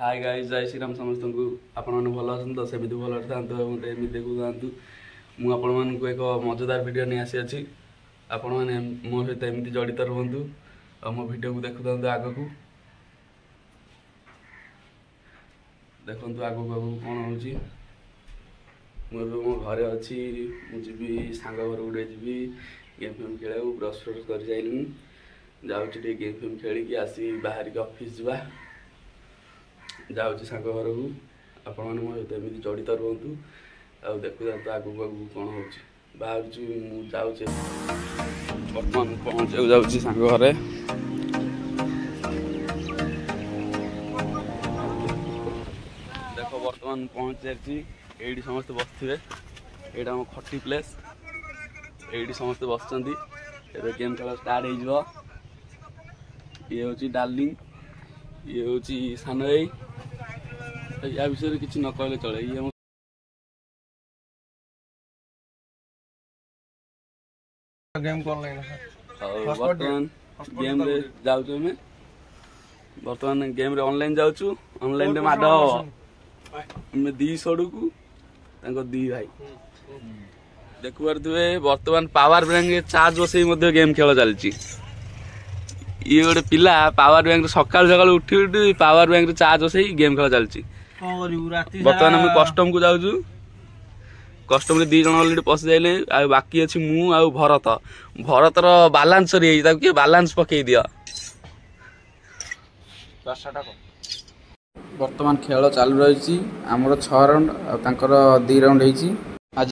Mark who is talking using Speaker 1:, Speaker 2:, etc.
Speaker 1: Hi guys, जय श्री राम समस्त को। आपण मैंने भल अच्छा तो सेमती भल था मत एमती देखू था। मुझे एक मजेदार वीडियो नहीं आसी अच्छी। आपण मैंने मो सहित एमती जड़ित रुहतु और मो वीडियो को देखु था आग को देखु आगू आगू कौन हो मो घरे अच्छी जी सांग घर गुड़े जी गेम फेम खेल ब्रश फ्रश कर जाऊँगी गेम फेम खेल आसी बाहर के ऑफिस जा जाऊँगी सांग घर को। आपण मैंने मो सहित एमती जड़ित रुहतु आ देखु था आगू आगू कौन हो बाहर जाऊँचे बर्तमान पहुँच जाऊँगी सांग घरे। देख बर्तमान पहुँच जाए ये समस्ते बसवे यहाँ आम खटी प्लेस ये समस्ते बस गेम खेल स्टार्ट हो ये हूँ डार्लिंग ये हूँ सान भाई या विषय किसी न कहले चले ये
Speaker 2: गेम
Speaker 1: बर्तमान गेम रे जाऊँ आम बर्तमान गेम रे ऑनलाइन जाऊँ ऑनलाइन माड दी सड़ू को दी भाई देखु पारे बर्तमान पावर बैंक चार्ज बसई गेम खेल चलती। ये गोटे पिला पावर बैंक सकाल सकाल उठी उठी पावर बैंक चार्ज बसई गेम खेल चलती। बर्तमान आम कस्टम को जाऊँ कस्टम रे 2 जन अलरेडी पशि जाइले आ बाकी अच्छी मु आ भरत भरतर बालांस सरी किए बालांस पकई दिया। बर्तमान खेल चालू रही आमर 6 राउंड आ 2 राउंड होती।